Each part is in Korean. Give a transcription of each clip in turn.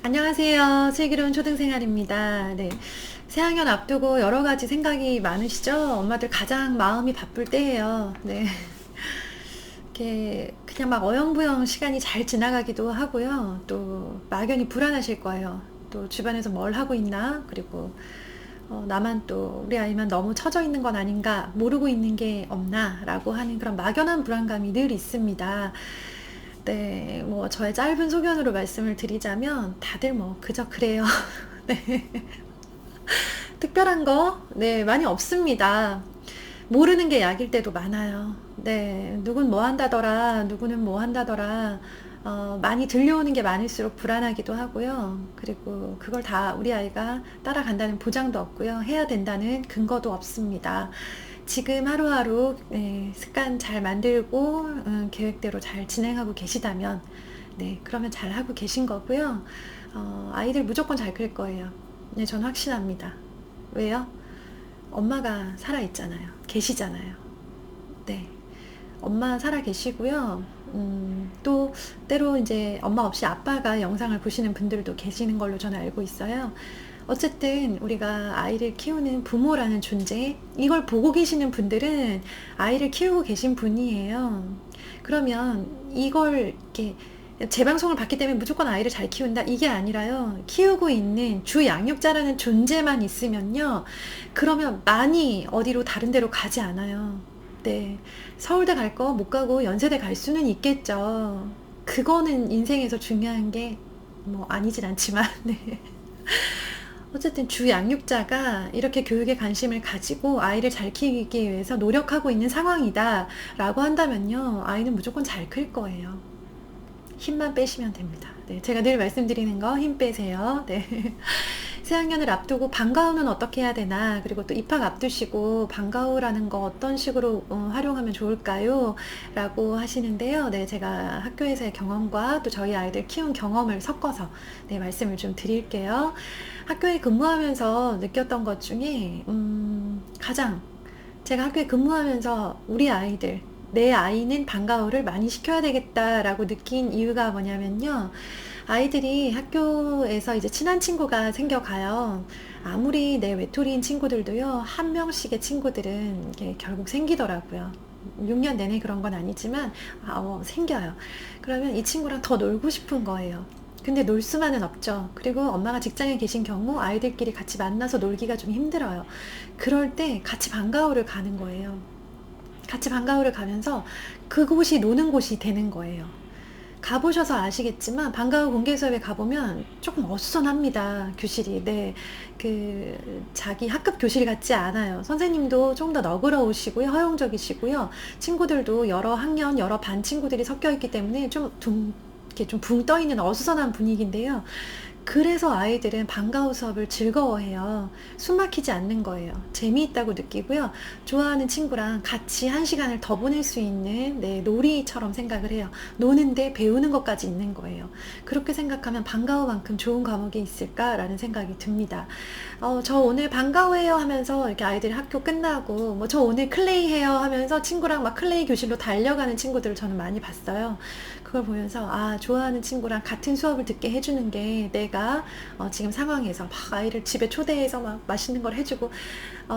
안녕하세요. 슬기로운 초등생활입니다. 네. 새학년 앞두고 여러 가지 생각이 많으시죠? 엄마들 가장 마음이 바쁠 때예요. 네. 이렇게 그냥 막 어영부영 시간이 잘 지나가기도 하고요. 또 막연히 불안하실 거예요. 또 주변에서 뭘 하고 있나? 그리고 나만 또 우리 아이만 너무 처져 있는 건 아닌가? 모르고 있는 게 없나? 라고 하는 그런 막연한 불안감이 늘 있습니다. 네, 뭐 저의 짧은 소견으로 말씀을 드리자면 다들 뭐 그저 그래요. 네. 특별한 거, 네, 많이 없습니다. 모르는 게 약일 때도 많아요. 네, 누군 뭐 한다더라, 누구는 뭐 한다더라. 많이 들려오는 게 많을수록 불안하기도 하고요. 그리고 그걸 다 우리 아이가 따라간다는 보장도 없고요. 해야 된다는 근거도 없습니다. 지금 하루하루 습관 잘 만들고 계획대로 잘 진행하고 계시다면 네, 그러면 잘 하고 계신 거고요. 아이들 무조건 잘 클 거예요. 네, 전 확신합니다. 왜요? 엄마가 살아있잖아요. 계시잖아요. 네. 엄마 살아 계시고요. 또 때로 이제 엄마 없이 아빠가 영상을 보시는 분들도 계시는 걸로 저는 알고 있어요. 어쨌든 우리가 아이를 키우는 부모라는 존재, 이걸 보고 계시는 분들은 아이를 키우고 계신 분이에요. 그러면 이걸 이렇게 재방송을 받기 때문에 무조건 아이를 잘 키운다, 이게 아니라요. 키우고 있는 주 양육자라는 존재만 있으면요. 그러면 많이 어디로 다른 데로 가지 않아요. 네. 서울대 갈 거 못 가고 연세대 갈 수는 있겠죠. 그거는 인생에서 중요한 게 뭐 아니진 않지만, 네. 어쨌든 주 양육자가 이렇게 교육에 관심을 가지고 아이를 잘 키우기 위해서 노력하고 있는 상황이다 라고 한다면요, 아이는 무조건 잘 클 거예요. 힘만 빼시면 됩니다. 네, 제가 늘 말씀드리는 거, 힘 빼세요. 네. 새학년을 앞두고 방과 후는 어떻게 해야 되나, 그리고 또 입학 앞두시고 방과 후라는 거 어떤 식으로 활용하면 좋을까요? 라고 하시는데요. 네, 제가 학교에서의 경험과 또 저희 아이들 키운 경험을 섞어서 네, 말씀을 좀 드릴게요. 학교에 근무하면서 느꼈던 것 중에 가장 제가 학교에 근무하면서 우리 아이들, 내 아이는 방과 후를 많이 시켜야 되겠다라고 느낀 이유가 뭐냐면요. 아이들이 학교에서 이제 친한 친구가 생겨가요. 아무리 내 외톨이인 친구들도요, 한 명씩의 친구들은 이게 결국 생기더라고요. 6년 내내 그런 건 아니지만, 생겨요. 그러면 이 친구랑 더 놀고 싶은 거예요. 근데 놀 수만은 없죠. 그리고 엄마가 직장에 계신 경우 아이들끼리 같이 만나서 놀기가 좀 힘들어요. 그럴 때 같이 방과후를 가는 거예요. 같이 방과후를 가면서 그곳이 노는 곳이 되는 거예요. 가보셔서 아시겠지만 방과후 공개 수업에 가보면 조금 어수선합니다. 교실이. 네. 자기 학급 교실 같지 않아요. 선생님도 좀 더 너그러우시고요. 허용적이시고요. 친구들도 여러 학년, 여러 반 친구들이 섞여 있기 때문에 이렇게 좀 붕 떠 있는 어수선한 분위기인데요. 그래서 아이들은 방과후 수업을 즐거워해요. 숨 막히지 않는 거예요. 재미있다고 느끼고요. 좋아하는 친구랑 같이 한 시간을 더 보낼 수 있는 네, 놀이처럼 생각을 해요. 노는데 배우는 것까지 있는 거예요. 그렇게 생각하면 방과후만큼 좋은 과목이 있을까라는 생각이 듭니다. 저 오늘 방과후해요 하면서 이렇게 아이들이 학교 끝나고 뭐 저 오늘 클레이 해요 하면서 친구랑 막 클레이 교실로 달려가는 친구들을 저는 많이 봤어요. 그걸 보면서 좋아하는 친구랑 같은 수업을 듣게 해주는 게 내가 지금 상황에서 막 아이를 집에 초대해서 막 맛있는 걸 해주고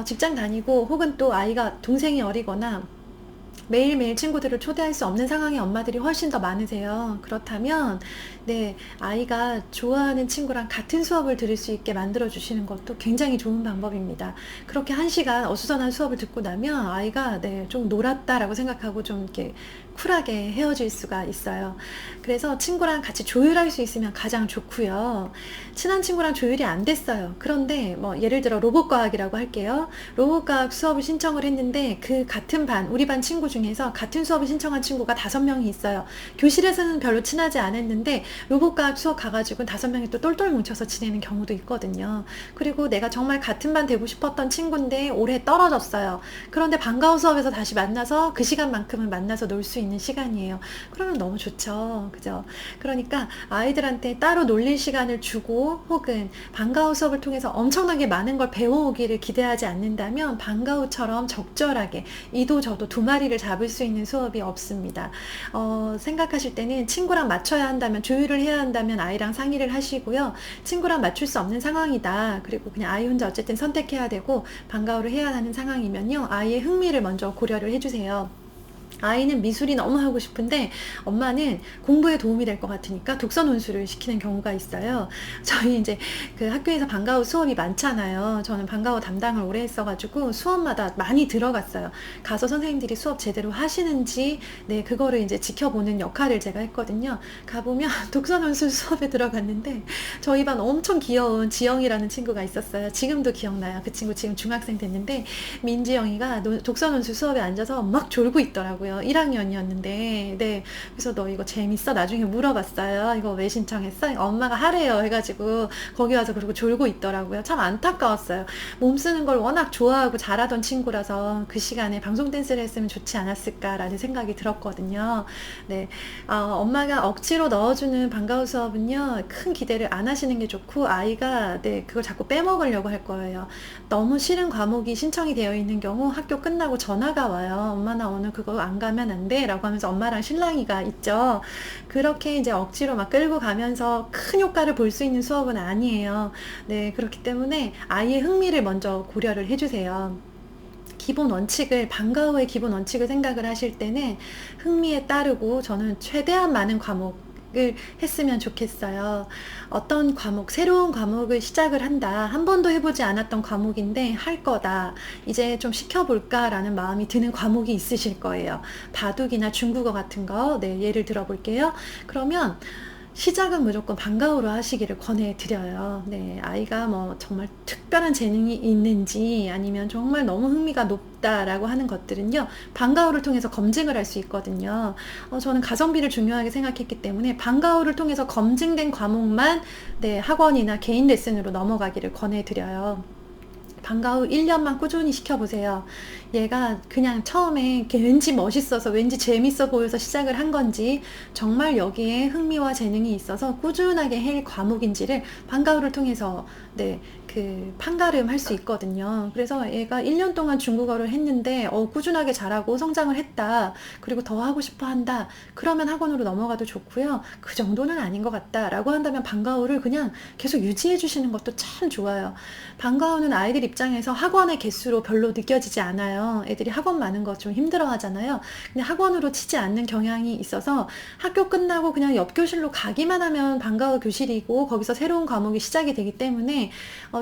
직장 다니고 혹은 또 아이가 동생이 어리거나 매일매일 친구들을 초대할 수 없는 상황의 엄마들이 훨씬 더 많으세요. 그렇다면 네, 아이가 좋아하는 친구랑 같은 수업을 들을 수 있게 만들어 주시는 것도 굉장히 좋은 방법입니다. 그렇게 한 시간 어수선한 수업을 듣고 나면 아이가 네, 좀 놀았다라고 생각하고 좀 이렇게 쿨하게 헤어질 수가 있어요. 그래서 친구랑 같이 조율할 수 있으면 가장 좋고요. 친한 친구랑 조율이 안 됐어요. 그런데 뭐 예를 들어 로봇과학이라고 할게요. 로봇과학 수업을 신청을 했는데 그 같은 반, 우리 반 친구 중에서 같은 수업을 신청한 친구가 5명이 있어요. 교실에서는 별로 친하지 않았는데 로봇과학 수업 가가지고 5명이 또 똘똘 뭉쳐서 지내는 경우도 있거든요. 그리고 내가 정말 같은 반 되고 싶었던 친구인데 올해 떨어졌어요. 그런데 방과후 수업에서 다시 만나서 그 시간만큼은 만나서 놀 수 있는 시간이에요. 그러면 너무 좋죠. 그죠? 그러니까 아이들한테 따로 놀릴 시간을 주고 혹은 방과후 수업을 통해서 엄청나게 많은 걸 배워오기를 기대하지 않는다면 방과후처럼 적절하게 이도 저도 두 마리를 잡을 수 있는 수업이 없습니다. 생각하실 때는 친구랑 맞춰야 한다면, 조율을 해야 한다면 아이랑 상의를 하시고요. 친구랑 맞출 수 없는 상황이다. 그리고 그냥 아이 혼자 어쨌든 선택해야 되고 방과후를 해야 하는 상황이면요. 아이의 흥미를 먼저 고려를 해주세요. 아이는 미술이 너무 하고 싶은데 엄마는 공부에 도움이 될 것 같으니까 독서 논술을 시키는 경우가 있어요. 저희 이제 그 학교에서 방과후 수업이 많잖아요. 저는 방과후 담당을 오래 했어가지고 수업마다 많이 들어갔어요. 가서 선생님들이 수업 제대로 하시는지, 네, 그거를 이제 지켜보는 역할을 제가 했거든요. 가보면 독서 논술 수업에 들어갔는데 저희 반 엄청 귀여운 지영이라는 친구가 있었어요. 지금도 기억나요. 그 친구 지금 중학생 됐는데 민지영이가 독서 논술 수업에 앉아서 막 졸고 있더라고요. 1학년이었는데, 네. 그래서 너 이거 재밌어? 나중에 물어봤어요. 이거 왜 신청했어? 엄마가 하래요. 해가지고 거기 와서 그러고 졸고 있더라고요. 참 안타까웠어요. 몸 쓰는 걸 워낙 좋아하고 잘하던 친구라서 그 시간에 방송 댄스를 했으면 좋지 않았을까라는 생각이 들었거든요. 네. 엄마가 억지로 넣어주는 방과후 수업은요, 큰 기대를 안 하시는 게 좋고, 아이가, 네, 그걸 자꾸 빼먹으려고 할 거예요. 너무 싫은 과목이 신청이 되어 있는 경우 학교 끝나고 전화가 와요. 엄마 나 오늘 그거 안 가면 안 돼? 라고 하면서 엄마랑 신랑이가 있죠. 그렇게 이제 억지로 막 끌고 가면서 큰 효과를 볼 수 있는 수업은 아니에요. 네, 그렇기 때문에 아이의 흥미를 먼저 고려를 해주세요. 기본 원칙을, 방과후의 기본 원칙을 생각을 하실 때는 흥미에 따르고 저는 최대한 많은 과목을 했으면 좋겠어요. 어떤 과목, 새로운 과목을 시작을 한다. 한 번도 해보지 않았던 과목인데 할 거다. 이제 좀 시켜볼까 라는 마음이 드는 과목이 있으실 거예요. 바둑이나 중국어 같은 거, 네, 예를 들어 볼게요. 그러면 시작은 무조건 방과후로 하시기를 권해드려요. 네, 아이가 뭐 정말 특별한 재능이 있는지 아니면 정말 너무 흥미가 높다라고 하는 것들은요, 방과후를 통해서 검증을 할 수 있거든요. 저는 가성비를 중요하게 생각했기 때문에 방과후를 통해서 검증된 과목만, 네, 학원이나 개인 레슨으로 넘어가기를 권해드려요. 방과후 1년만 꾸준히 시켜보세요. 얘가 그냥 처음에 왠지 멋있어서, 왠지 재밌어 보여서 시작을 한 건지, 정말 여기에 흥미와 재능이 있어서 꾸준하게 할 과목인지를 방과후를 통해서, 네, 그 판가름 할 수 있거든요. 그래서 얘가 1년 동안 중국어를 했는데 꾸준하게 잘하고 성장을 했다. 그리고 더 하고 싶어 한다. 그러면 학원으로 넘어가도 좋고요. 그 정도는 아닌 것 같다 라고 한다면 방과후를 그냥 계속 유지해 주시는 것도 참 좋아요. 방과후는 아이들 입장에서 학원의 개수로 별로 느껴지지 않아요. 애들이 학원 많은 거 좀 힘들어 하잖아요. 근데 학원으로 치지 않는 경향이 있어서 학교 끝나고 그냥 옆 교실로 가기만 하면 방과후 교실이고 거기서 새로운 과목이 시작이 되기 때문에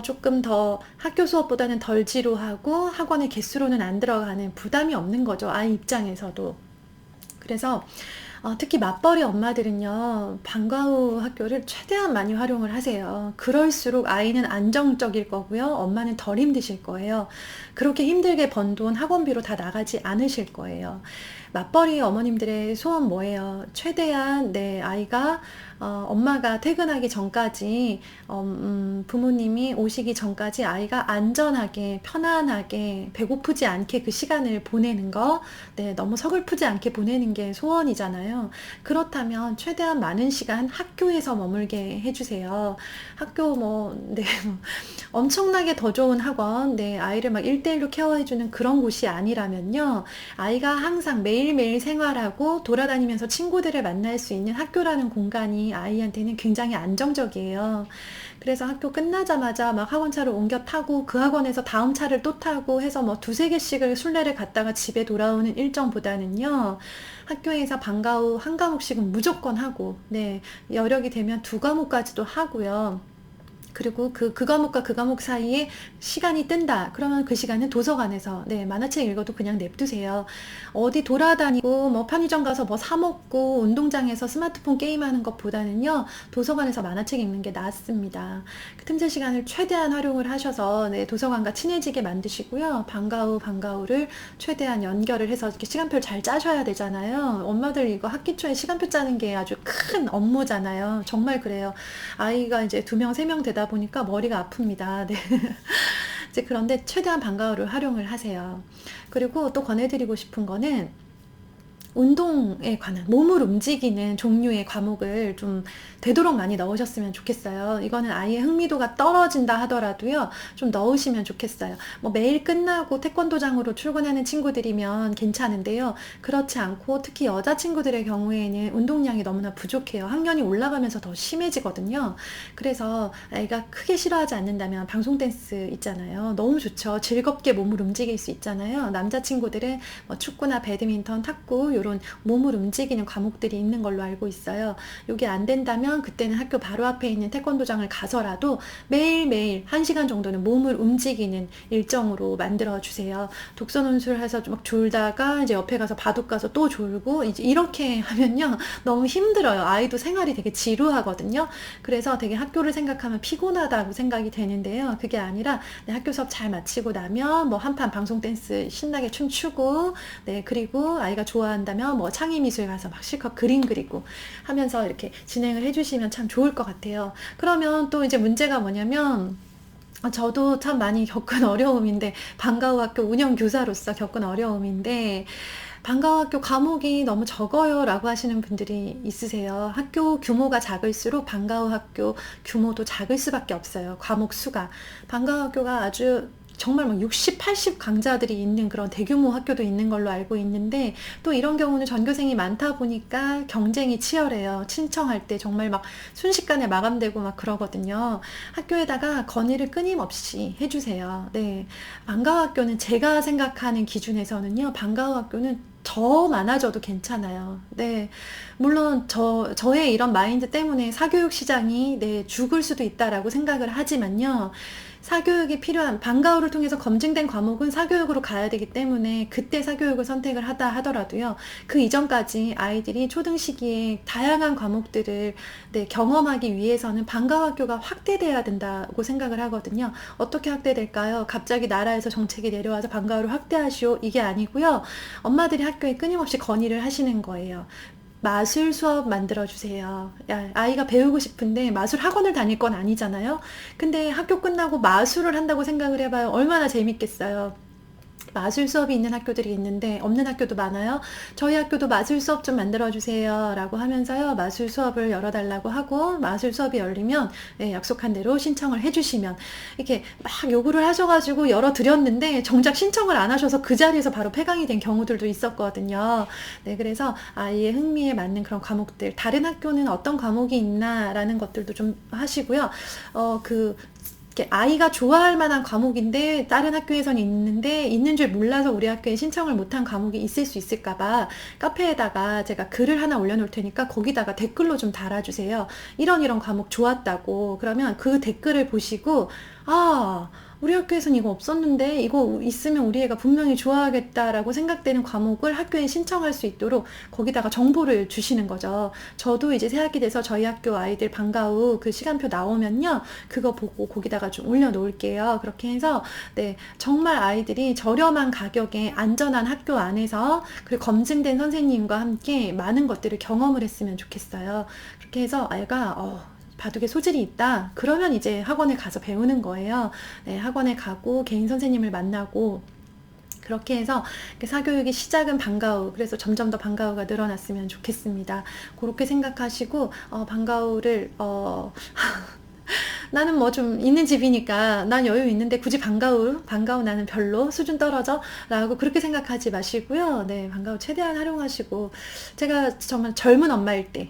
조금 더 학교 수업보다는 덜 지루하고 학원의 개수로는 안 들어가는 부담이 없는 거죠. 아이 입장에서도. 그래서 특히 맞벌이 엄마들은요, 방과후 학교를 최대한 많이 활용을 하세요. 그럴수록 아이는 안정적일 거고요, 엄마는 덜 힘드실 거예요. 그렇게 힘들게 번 돈 학원비로 다 나가지 않으실 거예요. 맞벌이 어머님들의 소원 뭐예요? 최대한 내 아이가 엄마가 퇴근하기 전까지, 부모님이 오시기 전까지 아이가 안전하게, 편안하게, 배고프지 않게 그 시간을 보내는 거, 네, 너무 서글프지 않게 보내는 게 소원이잖아요. 그렇다면 최대한 많은 시간 학교에서 머물게 해주세요. 학교 네, 엄청나게 더 좋은 학원, 네, 아이를 막 1대1로 케어해주는 그런 곳이 아니라면요, 아이가 항상 매일매일 생활하고 돌아다니면서 친구들을 만날 수 있는 학교라는 공간이 아이한테는 굉장히 안정적이에요. 그래서 학교 끝나자마자 막 학원차를 옮겨 타고 그 학원에서 다음 차를 또 타고 해서 뭐 두세 개씩을 순례를 갔다가 집에 돌아오는 일정보다는요, 학교에서 방과후 한 과목씩은 무조건 하고, 네, 여력이 되면 두 과목까지도 하고요. 그리고 그 과목과 그 과목 사이에 시간이 뜬다. 그러면 그 시간은 도서관에서, 네, 만화책 읽어도 그냥 냅두세요. 어디 돌아다니고 뭐 편의점 가서 뭐 사 먹고 운동장에서 스마트폰 게임하는 것보다는요, 도서관에서 만화책 읽는 게 낫습니다. 그 틈새 시간을 최대한 활용을 하셔서, 네, 도서관과 친해지게 만드시고요. 방과후를 최대한 연결을 해서 이렇게 시간표를 잘 짜셔야 되잖아요. 엄마들 이거 학기 초에 시간표 짜는 게 아주 큰 업무잖아요. 정말 그래요. 아이가 이제 2명, 3명 되다 보니까 머리가 아픕니다. 네. 이제 그런데 최대한 방과후를 활용을 하세요. 그리고 또 권해드리고 싶은 거는, 운동에 관한 몸을 움직이는 종류의 과목을 좀 되도록 많이 넣으셨으면 좋겠어요. 이거는 아이의 흥미도가 떨어진다 하더라도요, 좀 넣으시면 좋겠어요. 뭐 매일 끝나고 태권도장으로 출근하는 친구들이면 괜찮은데요. 그렇지 않고 특히 여자친구들의 경우에는 운동량이 너무나 부족해요. 학년이 올라가면서 더 심해지거든요. 그래서 아이가 크게 싫어하지 않는다면 방송 댄스 있잖아요. 너무 좋죠. 즐겁게 몸을 움직일 수 있잖아요. 남자친구들은 뭐 축구나 배드민턴, 탁구 이런 몸을 움직이는 과목들이 있는 걸로 알고 있어요. 이게 안 된다면 그때는 학교 바로 앞에 있는 태권도장을 가서라도 매일매일 1시간 정도는 몸을 움직이는 일정으로 만들어 주세요. 독서 논술 해서 막 졸다가 이제 옆에 가서 바둑 가서 또 졸고 이제 이렇게 하면요, 너무 힘들어요. 아이도 생활이 되게 지루하거든요. 그래서 되게 학교를 생각하면 피곤하다고 생각이 되는데요. 그게 아니라 네, 학교 수업 잘 마치고 나면 뭐 한판 방송 댄스 신나게 춤추고, 네, 그리고 아이가 좋아한다면 뭐 창의미술 가서 막 실컷 그림 그리고 하면서 이렇게 진행을 해주시면 참 좋을 것 같아요. 그러면 또 이제 문제가 뭐냐면, 저도 참 많이 겪은 어려움인데, 방과후 학교 운영교사로서 겪은 어려움인데, 방과후 학교 과목이 너무 적어요 라고 하시는 분들이 있으세요. 학교 규모가 작을수록 방과후 학교 규모도 작을 수밖에 없어요. 과목 수가. 방과후 학교가 아주 정말 막 60, 80 강좌들이 있는 그런 대규모 학교도 있는 걸로 알고 있는데, 또 이런 경우는 전교생이 많다 보니까 경쟁이 치열해요. 신청할 때 정말 막 순식간에 마감되고 막 그러거든요. 학교에다가 건의를 끊임없이 해주세요. 네. 방과후 학교는 제가 생각하는 기준에서는요, 방과후 학교는 더 많아져도 괜찮아요. 네. 물론 저의 이런 마인드 때문에 사교육 시장이 네, 죽을 수도 있다라고 생각을 하지만요. 사교육이 필요한 방과후를 통해서 검증된 과목은 사교육으로 가야 되기 때문에 그때 사교육을 선택을 하다 하더라도요. 그 이전까지 아이들이 초등 시기에 다양한 과목들을 네, 경험하기 위해서는 방과후 학교가 확대돼야 된다고 생각을 하거든요. 어떻게 확대될까요? 갑자기 나라에서 정책이 내려와서 방과후를 확대하시오, 이게 아니고요. 엄마들이 학교에 끊임없이 건의를 하시는 거예요. 마술 수업 만들어주세요. 야, 아이가 배우고 싶은데 마술 학원을 다닐 건 아니잖아요. 근데 학교 끝나고 마술을 한다고 생각을 해봐요. 얼마나 재밌겠어요. 마술 수업이 있는 학교들이 있는데 없는 학교도 많아요. 저희 학교도 마술 수업 좀 만들어 주세요 라고 하면서요, 마술 수업을 열어달라고 하고, 마술 수업이 열리면 네, 약속한 대로 신청을 해주시면, 이렇게 막 요구를 하셔가지고 열어드렸는데 정작 신청을 안 하셔서 그 자리에서 바로 폐강이 된 경우들도 있었거든요. 네, 그래서 아이의 흥미에 맞는 그런 과목들, 다른 학교는 어떤 과목이 있나 라는 것들도 좀 하시고요. 아이가 좋아할 만한 과목인데 다른 학교에선 있는데 있는 줄 몰라서 우리 학교에 신청을 못한 과목이 있을 수 있을까봐 카페에다가 제가 글을 하나 올려놓을 테니까 거기다가 댓글로 좀 달아주세요. 이런 과목 좋았다고. 그러면 그 댓글을 보시고, 아, 우리 학교에선 이거 없었는데 이거 있으면 우리 애가 분명히 좋아하겠다라고 생각되는 과목을 학교에 신청할 수 있도록 거기다가 정보를 주시는 거죠. 저도 이제 새학기 돼서 저희 학교 아이들 방과후 그 시간표 나오면요, 그거 보고 거기다가 좀 올려놓을게요. 그렇게 해서 네, 정말 아이들이 저렴한 가격에 안전한 학교 안에서 그리고 검증된 선생님과 함께 많은 것들을 경험을 했으면 좋겠어요. 그렇게 해서 아이가 바둑에 소질이 있다. 그러면 이제 학원에 가서 배우는 거예요. 네, 학원에 가고 개인 선생님을 만나고, 그렇게 해서 사교육의 시작은 방과후, 그래서 점점 더 방과후가 늘어났으면 좋겠습니다. 그렇게 생각하시고 방과후를 나는 뭐 좀 있는 집이니까 난 여유 있는데 굳이 방과후 나는 별로 수준 떨어져 라고 그렇게 생각하지 마시고요. 네, 방과후 최대한 활용하시고, 제가 정말 젊은 엄마일 때,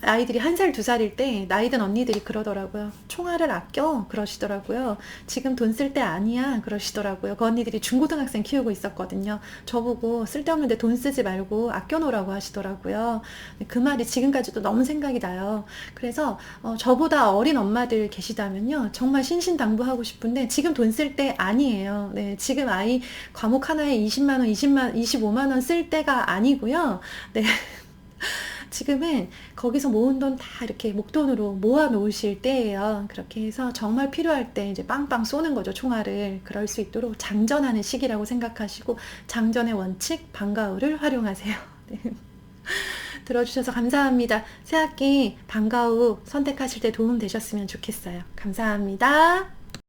아이들이 1살, 2살일 때 나이든 언니들이 그러더라고요. 총알을 아껴 그러시더라고요. 지금 돈 쓸 때 아니야 그러시더라고요. 그 언니들이 중고등학생 키우고 있었거든요. 저보고 쓸데없는데 돈 쓰지 말고 아껴 놓으라고 하시더라고요. 그 말이 지금까지도 너무 생각이 나요. 그래서 저보다 어린 엄마들 계시다면요, 정말 신신당부하고 싶은데 지금 돈 쓸 때 아니에요. 네, 지금 아이 과목 하나에 20만원, 25만원 쓸 때가 아니고요. 네. 지금은 거기서 모은 돈 다 이렇게 목돈으로 모아 놓으실 때예요. 그렇게 해서 정말 필요할 때 이제 빵빵 쏘는 거죠, 총알을. 그럴 수 있도록 장전하는 시기라고 생각하시고, 장전의 원칙 방과후를 활용하세요. 네. 들어주셔서 감사합니다. 새학기 방과후 선택하실 때 도움 되셨으면 좋겠어요. 감사합니다.